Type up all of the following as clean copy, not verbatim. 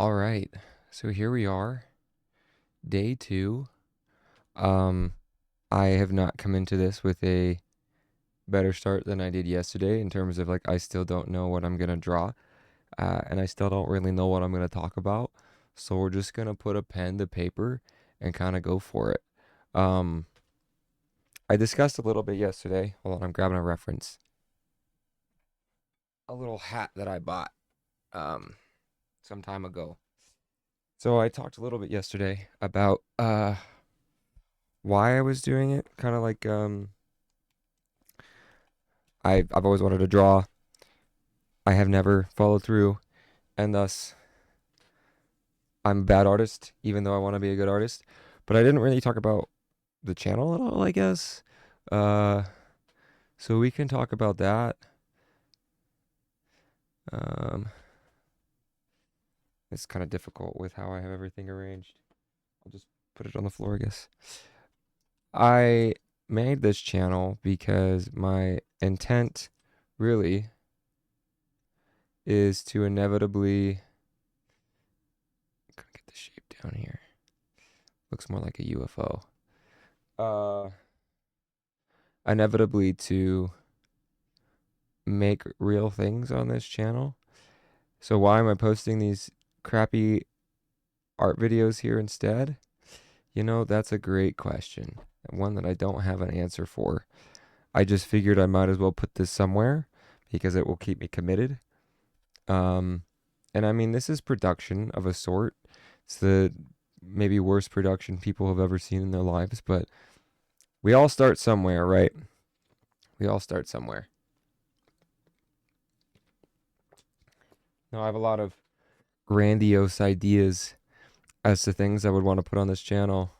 All right. So here we are, day two. Um, I have not come into this with a better start than I did yesterday in terms of like I still don't know what I'm gonna draw, and I still don't really know what I'm gonna talk about. So we're just gonna put a pen to paper and kind of go for it. Um, I discussed a little bit yesterday. Hold on, I'm grabbing a reference. A little hat that I bought some time ago. So I talked a little bit yesterday about why I was doing it, kind of like I've always wanted to draw. I have never followed through, and thus I'm a bad artist, even though I want to be a good artist. But I didn't really talk about the channel at all, I guess. Uh, so we can talk about that. Um, it's kind of difficult with how I have everything arranged. I'll just put it on the floor, I guess. I made this channel because my intent really is to inevitably get the shape down here. Looks more like a UFO. Inevitably to make real things on this channel. So why am I posting these crappy art videos here instead? You know, that's a great question. One that I don't have an answer for. I just figured I might as well put this somewhere because it will keep me committed. Um, and I mean, this is production of a sort. It's the maybe worst production people have ever seen in their lives, but we all start somewhere, right? We all start somewhere. Now, I have a lot of grandiose ideas as to things I would want to put on this channel.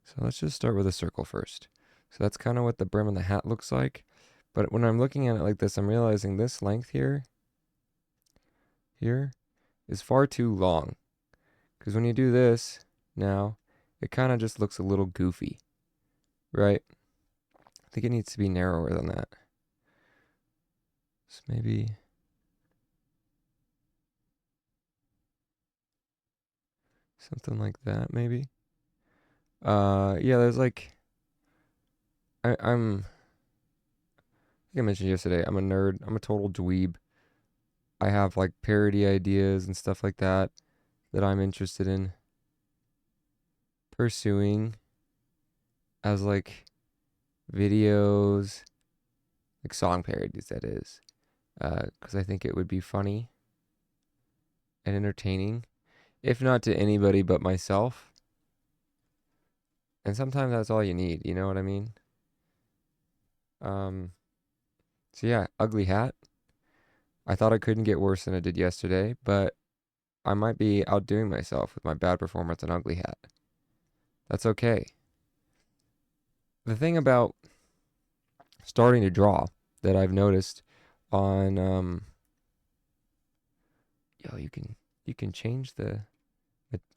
So let's just start with a circle first. So that's kind of what the brim of the hat looks like. But when I'm looking at it like this, I'm realizing this length here is far too long. Because when you do this now, it kind of just looks a little goofy, right? I think it needs to be narrower than that. So maybe something like that, maybe. Yeah, there's like, I think I mentioned yesterday, I'm a nerd. I'm a total dweeb. I have like parody ideas and stuff like that that I'm interested in pursuing as like videos, like song parodies, that is. Because I think it would be funny and entertaining, if not to anybody but myself. And sometimes that's all you need, you know what I mean? Um, so yeah, ugly hat. I thought I couldn't get worse than I did yesterday, but I might be outdoing myself with my bad performance on ugly hat. That's okay. The thing about starting to draw that I've noticed on yo, you can change the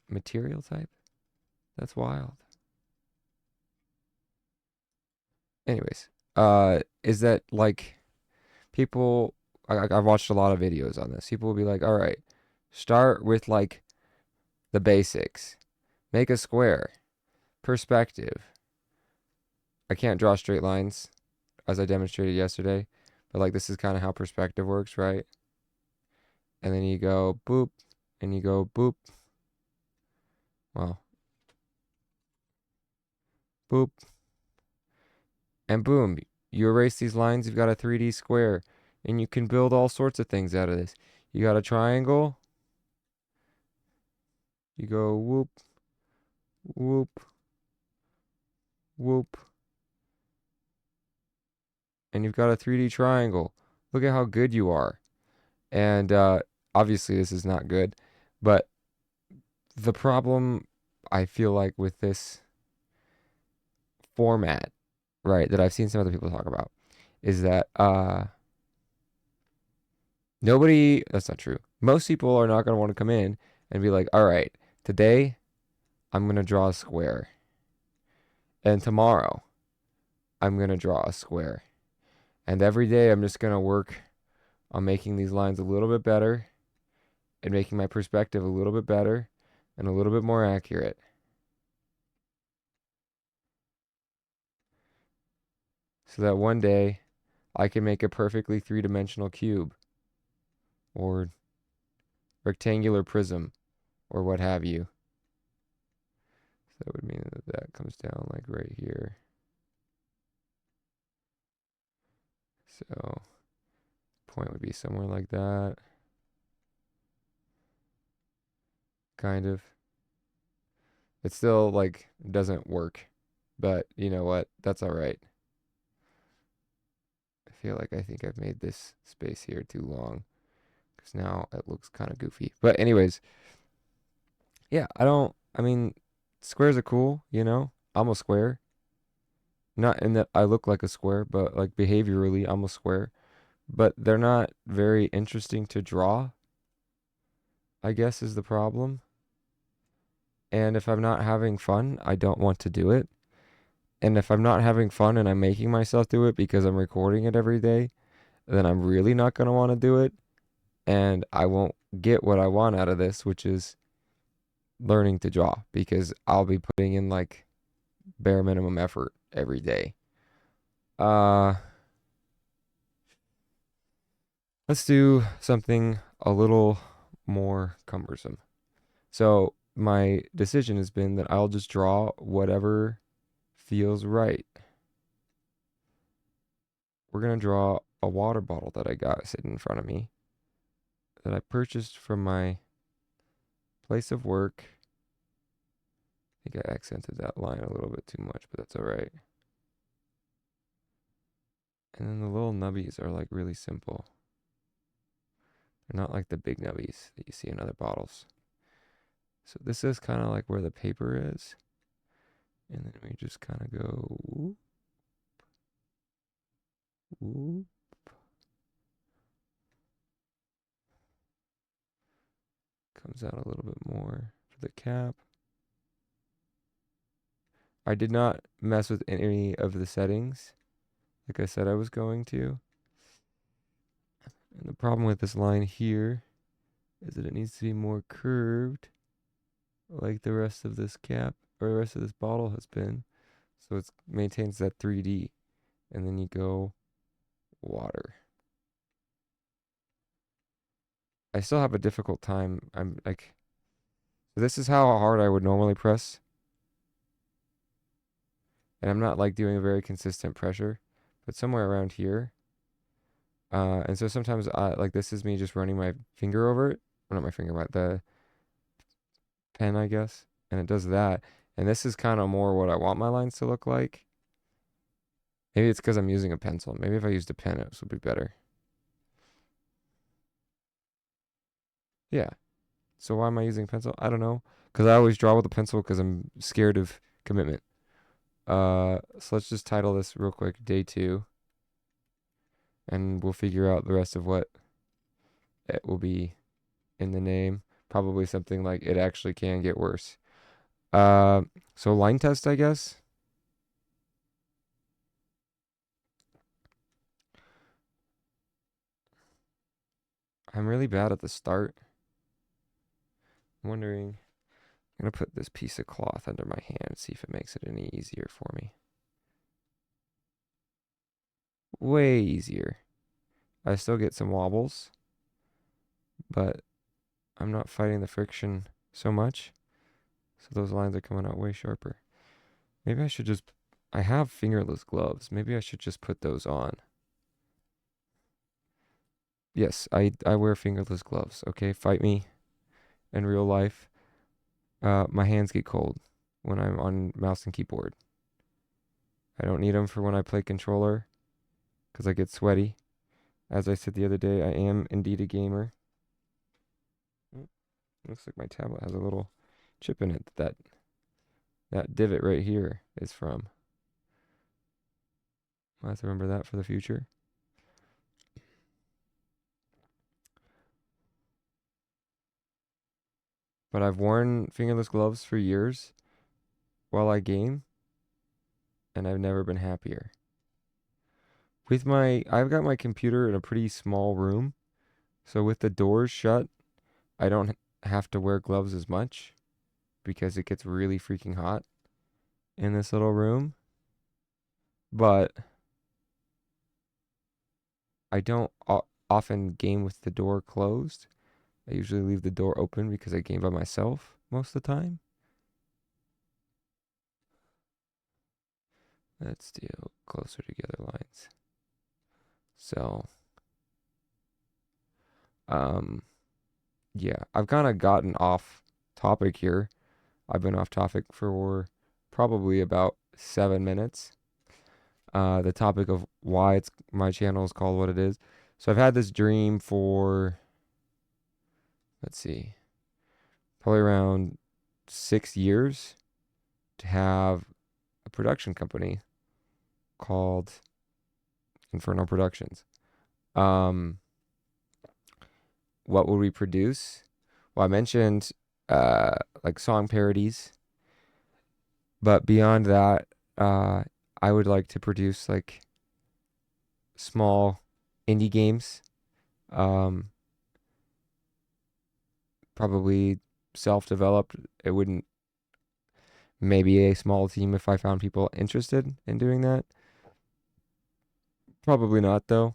material type. That's wild. Anyways, is that like people? I've watched a lot of videos on this. People will be like, "All right, start with like the basics. Make a square, perspective. I can't draw straight lines, as I demonstrated yesterday, but like this is kind of how perspective works, right? And then you go boop, and you go boop. Well, boop, and boom, you erase these lines, you've got a 3D square, and you can build all sorts of things out of this. You got a triangle, you go whoop, whoop, whoop, and you've got a 3D triangle. Look at how good you are. And obviously, this is not good, but the problem I feel like with this format, right, that I've seen some other people talk about, is that nobody, that's not true. Most people are not going to want to come in and be like, all right, today I'm going to draw a square. And tomorrow I'm going to draw a square. And every day I'm just going to work on making these lines a little bit better and making my perspective a little bit better and a little bit more accurate. So that one day I can make a perfectly three-dimensional cube or rectangular prism or what have you. So that would mean that that comes down like right here. So point would be somewhere like that. Kind of. It still like doesn't work. But you know what? That's all right. I feel like I think I've made this space here too long because now it looks kind of goofy. But anyways, yeah, I mean, squares are cool, you know? I'm a square. Not in that I look like a square, but like behaviorally, I'm a square. But they're not very interesting to draw, I guess is the problem. And if I'm not having fun, I don't want to do it. And if I'm not having fun and I'm making myself do it because I'm recording it every day, then I'm really not going to want to do it. And I won't get what I want out of this, which is learning to draw because I'll be putting in like bare minimum effort every day. Uh, let's do something a little more cumbersome. So my decision has been that I'll just draw whatever feels right. We're going to draw a water bottle that I got sitting in front of me that I purchased from my place of work. I think I accented that line a little bit too much, but that's all right. And then the little nubbies are like really simple. They're not like the big nubbies that you see in other bottles. So this is kind of like where the paper is. And then we just kind of go whoop, whoop. Comes out a little bit more for the cap. I did not mess with any of the settings, like I said I was going to. And the problem with this line here is that it needs to be more curved, like the rest of this cap, or the rest of this bottle has been. So it maintains that 3D. And then you go water. I still have a difficult time. I'm like, this is how hard I would normally press. And I'm not like doing a very consistent pressure, but somewhere around here. And so sometimes like this is me just running my finger over it. Well, not my finger, but the pen, I guess. And it does that. And this is kind of more what I want my lines to look like. Maybe it's because I'm using a pencil. Maybe if I used a pen, it would be better. Yeah. So why am I using pencil? I don't know. Because I always draw with a pencil because I'm scared of commitment. So let's just title this real quick, day 2. And we'll figure out the rest of what it will be in the name. Probably something like it actually can get worse. Uh, so line test, I guess. I'm really bad at the start. I'm wondering, I'm gonna put this piece of cloth under my hand, see if it makes it any easier for me. Way easier. I still get some wobbles, but I'm not fighting the friction so much. So those lines are coming out way sharper. Maybe I should just, I have fingerless gloves. Maybe I should just put those on. Yes, I wear fingerless gloves. Okay, fight me in real life. My hands get cold when I'm on mouse and keyboard. I don't need them for when I play controller because I get sweaty. As I said the other day, I am indeed a gamer. Looks like my tablet has a little chip in it that divot right here is from. I'll have to remember that for the future. But I've worn fingerless gloves for years while I game, and I've never been happier. I've got my computer in a pretty small room, so with the doors shut, I don't have to wear gloves as much because it gets really freaking hot in this little room. But I don't often game with the door closed. I usually leave the door open because I game by myself most of the time. Let's do closer together lines. So, um, yeah, I've kind of gotten off topic here. I've been off topic for probably about 7 minutes. The topic of why it's my channel is called what it is. So I've had this dream for, let's see, probably around 6 years to have a production company called Inferno Productions. Um, what would we produce? Well, I mentioned like song parodies, but beyond that, I would like to produce like small indie games, um, probably self-developed. It wouldn't maybe a small team if I found people interested in doing that. Probably not though.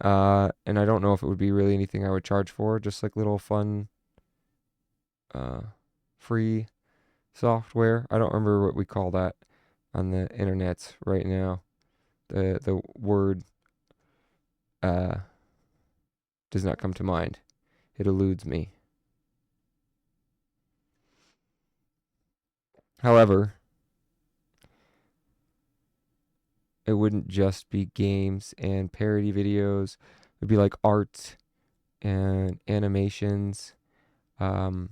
And I don't know if it would be really anything I would charge for, just like little fun, uh, free software. I don't remember what we call that on the internet right now. The word uh does not come to mind. It eludes me. However, it wouldn't just be games and parody videos. It'd be like art and animations. Um,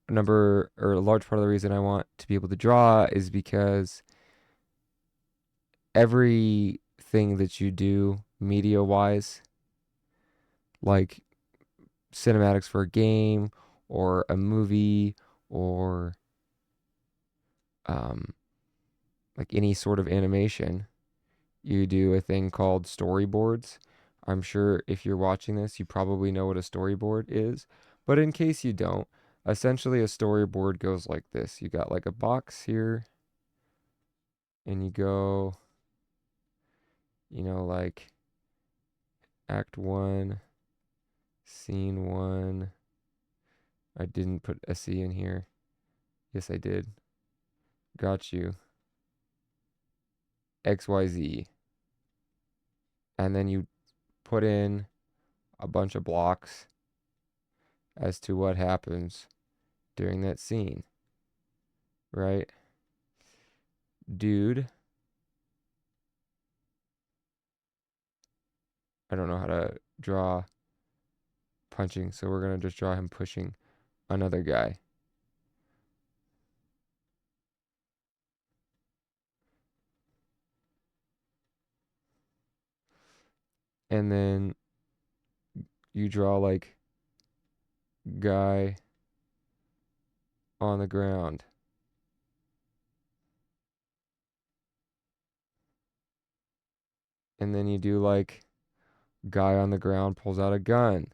a number or a large part of the reason I want to be able to draw is because everything that you do media wise, like cinematics for a game or a movie or um, like any sort of animation, you do a thing called storyboards. I'm sure if you're watching this, you probably know what a storyboard is. But in case you don't, essentially a storyboard goes like this. You got like a box here, and you go, like act one, scene one. I didn't put a C in here. Yes, I did. Got you. XYZ. And then you put in a bunch of blocks as to what happens during that scene, right? Dude, I don't know how to draw punching, so we're going to just draw him pushing another guy. And then you draw like guy on the ground. And then you do like guy on the ground pulls out a gun.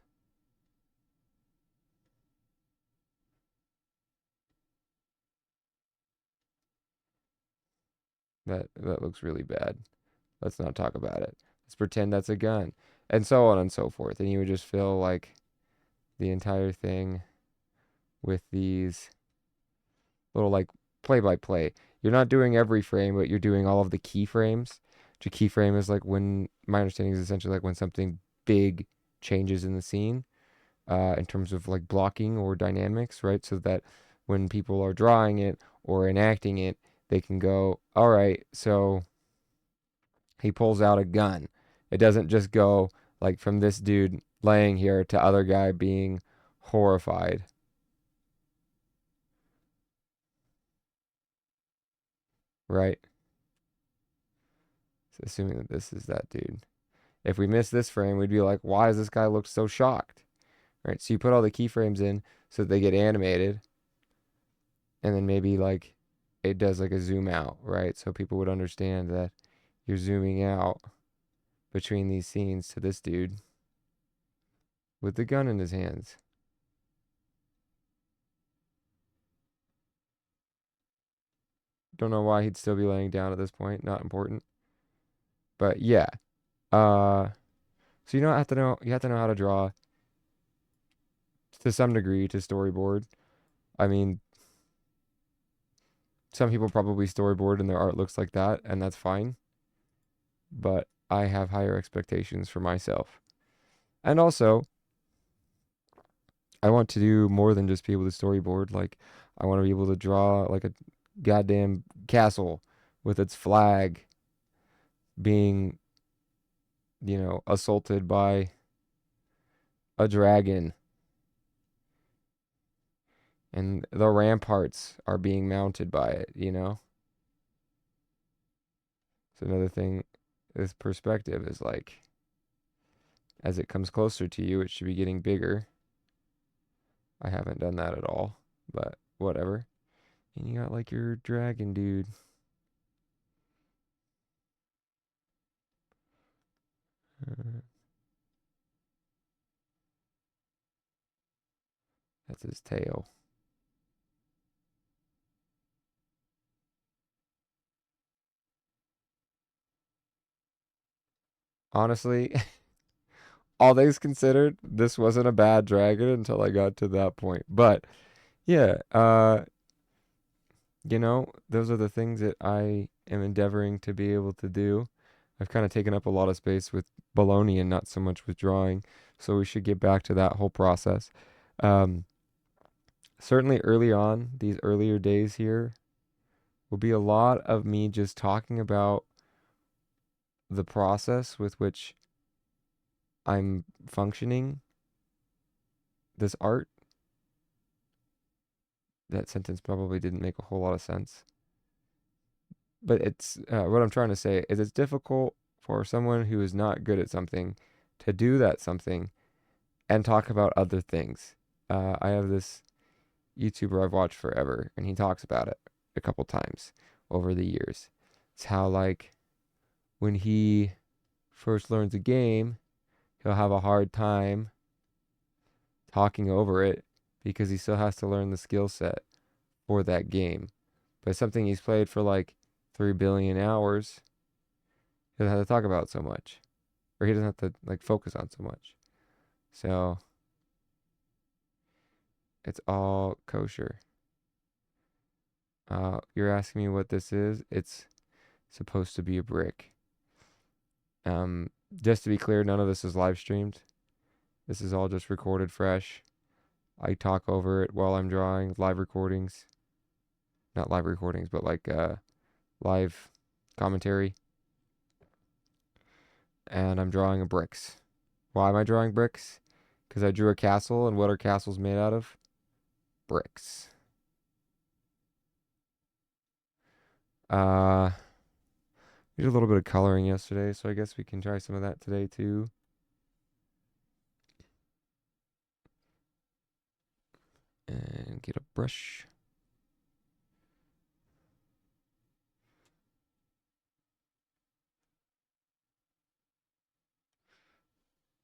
That looks really bad. Let's not talk about it. Let's pretend that's a gun. And so on and so forth. And you would just fill like the entire thing with these little like play by play. You're not doing every frame, but you're doing all of the keyframes. Which a keyframe is like when my understanding is essentially like when something big changes in the scene, in terms of like blocking or dynamics, right? So that when people are drawing it or enacting it, they can go, all right, so he pulls out a gun. It doesn't just go like from this dude laying here to other guy being horrified, right? So assuming that this is that dude. If we miss this frame, we'd be like, why does this guy look so shocked? Right? So you put all the keyframes in so that they get animated, and then maybe like it does like a zoom out, right? So people would understand that you're zooming out between these scenes to this dude with the gun in his hands. Don't know why he'd still be laying down at this point. Not important. But yeah. Uh, so you have to know how to draw to some degree to storyboard. I mean, some people probably storyboard and their art looks like that, and that's fine. But I have higher expectations for myself. And also, I want to do more than just be able to storyboard. Like, I want to be able to draw like a goddamn castle with its flag being, assaulted by a dragon, and the ramparts are being mounted by it. So another thing, this perspective is like, as it comes closer to you, it should be getting bigger. I haven't done that at all, but whatever. And you got like your dragon dude. Uh, that's his tail. Honestly, all things considered, this wasn't a bad dragon until I got to that point. But yeah, those are the things that I am endeavoring to be able to do. I've kind of taken up a lot of space with baloney and not so much with drawing, so we should get back to that whole process. Um, Certainly early on, these earlier days here will be a lot of me just talking about the process with which I'm functioning this art. That sentence probably didn't make a whole lot of sense. But it's what I'm trying to say is it's difficult for someone who is not good at something to do that something and talk about other things. I have this YouTuber I've watched forever, and he talks about it a couple times over the years. It's how, like, when he first learns a game, he'll have a hard time talking over it because he still has to learn the skill set for that game. But it's something he's played for like 3 billion hours, he doesn't have to talk about so much, or he doesn't have to like focus on so much. So it's all kosher. You're asking me what this is? It's supposed to be a brick. Um, just to be clear, none of this is live streamed. This is all just recorded fresh. I talk over it while I'm drawing. Live recordings. Not live recordings, but like live commentary. And I'm drawing a bricks. Why am I drawing bricks? Because I drew a castle, and what are castles made out of? Bricks. Uh, we did a little bit of coloring yesterday, so I guess we can try some of that today too. And get a brush.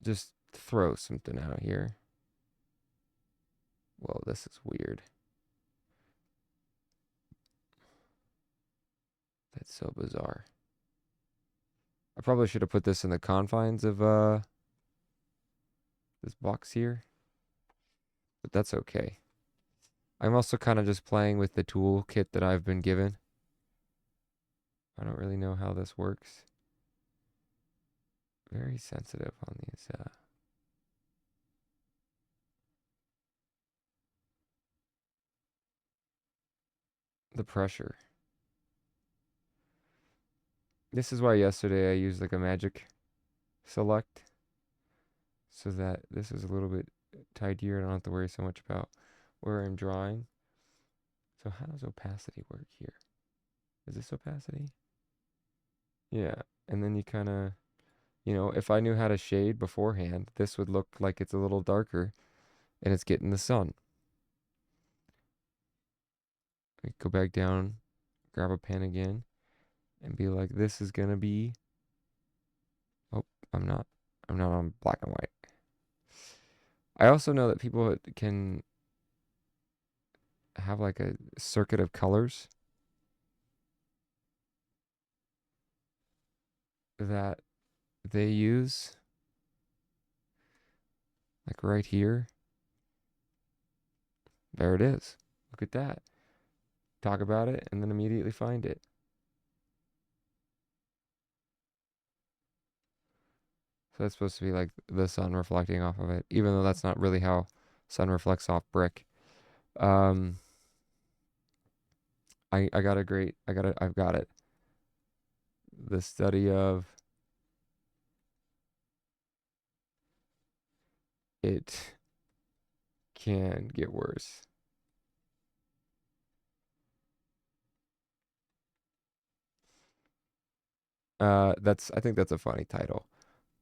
Just throw something out here. Well, this is weird. That's so bizarre. I probably should have put this in the confines of this box here, but that's okay. I'm also kind of just playing with the toolkit that I've been given. I don't really know how this works. Very sensitive on these the pressure. This is why yesterday I used like a magic select so that this is a little bit tidier. I don't have to worry so much about where I'm drawing. So how does opacity work here? Is this opacity? Yeah. And then you kind of, if I knew how to shade beforehand, this would look like it's a little darker and it's getting the sun. I go back down, grab a pen again, and be like, this is gonna be. Oh, I'm not. I'm not on black and white. I also know that people can have like a circuit of colors. that they use, like right here. There it is. Look at that. Talk about it and then immediately find it. So that's supposed to be like the sun reflecting off of it, even though that's not really how sun reflects off brick. Um, I got a great, I've got it. The study of it can get worse. I think that's a funny title.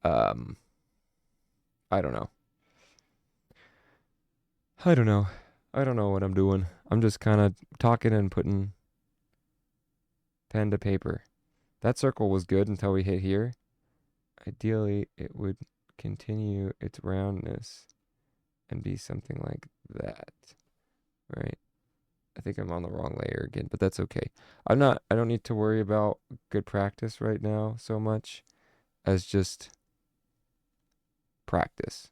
Um, I don't know. I don't know. I don't know what I'm doing. I'm just kind of talking and putting pen to paper. That circle was good until we hit here. Ideally, it would continue its roundness and be something like that, right? I think I'm on the wrong layer again, but that's okay. I don't need to worry about good practice right now so much as just practice.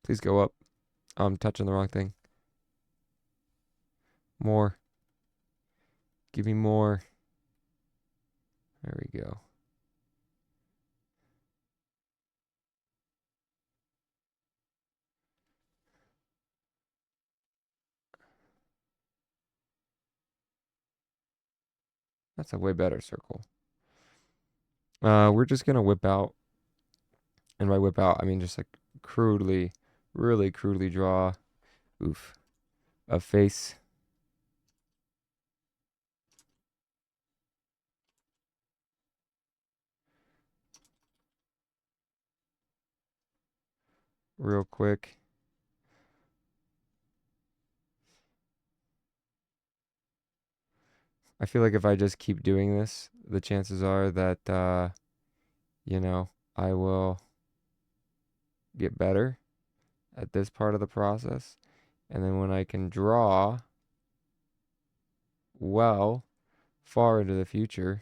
Please go up. I'm touching the wrong thing. More. Give me more. There we go. That's a way better circle. We're just gonna whip out, and by whip out, I mean just like crudely, really crudely draw, oof, a face. Real quick. I feel like if I just keep doing this, the chances are that, you know, I will get better at this part of the process. And then when I can draw well far into the future,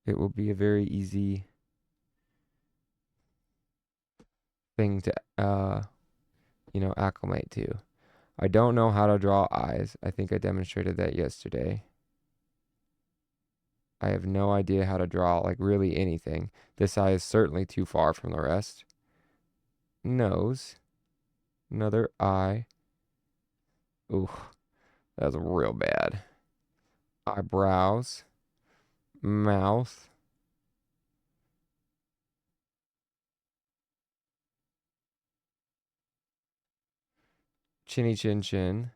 it will be a very easy thing to, acclimate to. I don't know how to draw eyes. I think I demonstrated that yesterday. I have no idea how to draw, like, really anything. This eye is certainly too far from the rest. Nose. Another eye. Ooh, that's real bad. Eyebrows. Mouth. Chinny chin chin.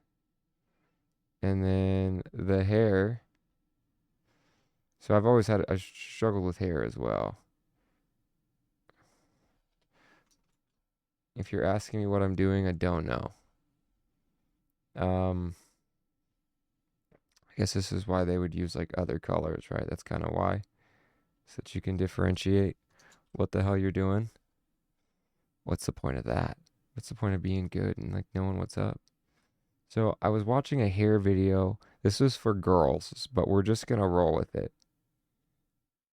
And then the hair. So I've always had, I struggled with hair as well. If you're asking me what I'm doing, I don't know. Um, I guess this is why they would use like other colors, right? That's kind of why. So that you can differentiate what the hell you're doing. What's the point of that? What's the point of being good and like knowing what's up? So I was watching a hair video. This was for girls, but we're just gonna roll with it.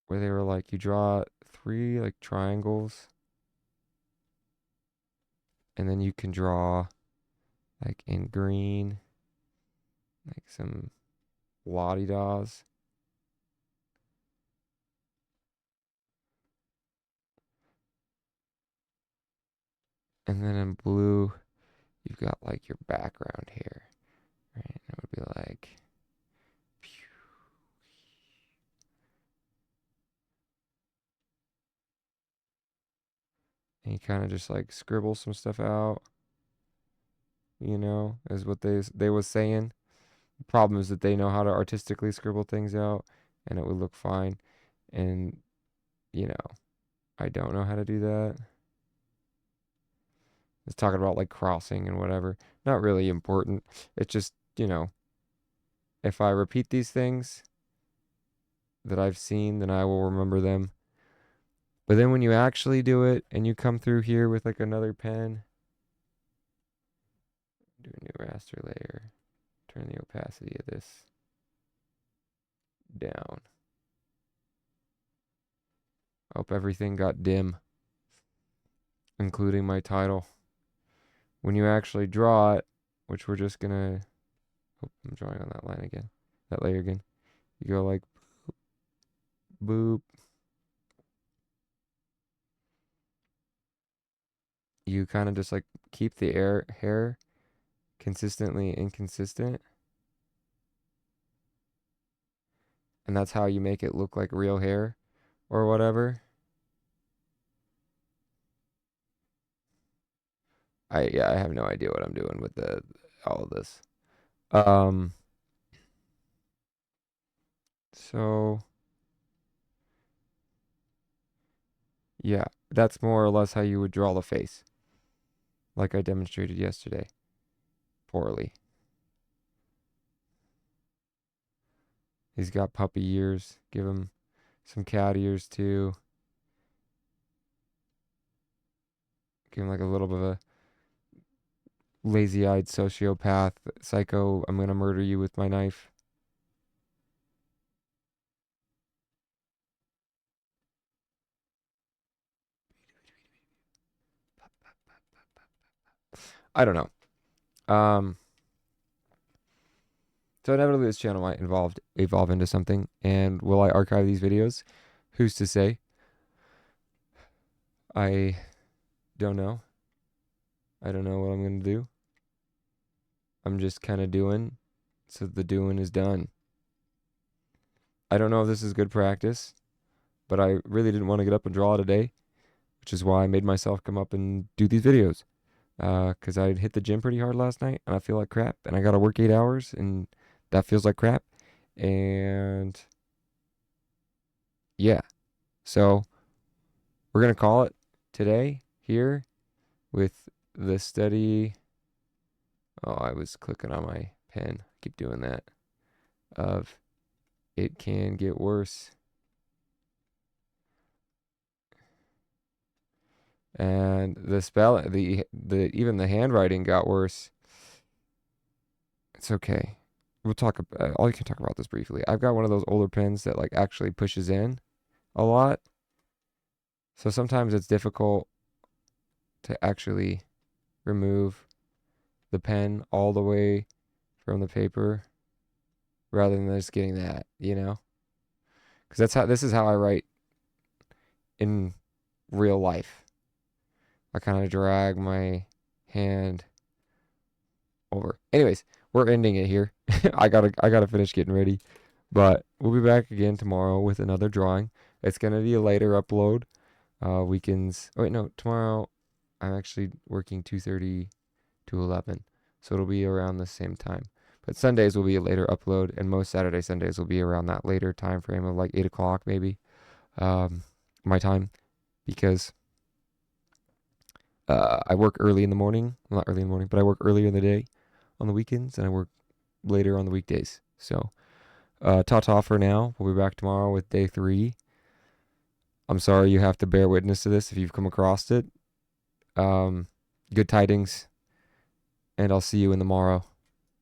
Where they were like, you draw three like triangles, and then you can draw like in green, like some la-di-das. And then in blue, you've got like your background here, right? And it would be like, and you kind of just like scribble some stuff out, is what they was saying. The problem is that they know how to artistically scribble things out, and it would look fine. And you know, I don't know how to do that. It's talking about like crossing and whatever. Not really important. It's just, if I repeat these things that I've seen, then I will remember them. But then when you actually do it and you come through here with like another pen, do a new raster layer, turn the opacity of this down. Hope everything got dim, including my title. When you actually draw it, which we're just gonna, oh, I'm drawing on that line again, that layer again. You go like, boop. You kind of just like keep the hair consistently inconsistent. And that's how you make it look like real hair or whatever. I have no idea what I'm doing with all of this. So yeah, that's more or less how you would draw the face, like I demonstrated yesterday. Poorly. He's got puppy ears. Give him some cat ears too. Give him like a little bit of a lazy-eyed sociopath, psycho, I'm gonna murder you with my knife. I don't know. So inevitably this channel might evolve into something. And will I archive these videos? Who's to say? I don't know. I don't know what I'm gonna do. I'm just kind of doing, so the doing is done. I don't know if this is good practice, but I really didn't want to get up and draw today, which is why I made myself come up and do these videos. Because I hit the gym pretty hard last night, and I feel like crap, and I gotta work 8 hours, and that feels like crap. And yeah, so we're gonna call it today here with the study. Oh, I was clicking on my pen. Keep doing that. Of it can get worse. And the spell, the even the handwriting got worse. It's okay. We'll talk about. All you can talk about this briefly. I've got one of those older pens that like actually pushes in a lot. So sometimes it's difficult to actually remove the pen all the way from the paper rather than just getting that, you know? Because this is how I write in real life. I kind of drag my hand over. Anyways, we're ending it here. I gotta finish getting ready. But we'll be back again tomorrow with another drawing. It's gonna be a later upload. Weekends. Oh wait, no, tomorrow I'm actually working 2:30 to 11, so it'll be around the same time. But Sundays will be a later upload, and most Saturday Sundays will be around that later time frame of like 8 o'clock maybe, my time, because I work early in the morning. Well, not early in the morning, but I work earlier in the day on the weekends, and I work later on the weekdays. So, ta-ta for now. We'll be back tomorrow with day 3. I'm sorry you have to bear witness to this if you've come across it. Good tidings, and I'll see you in the morrow.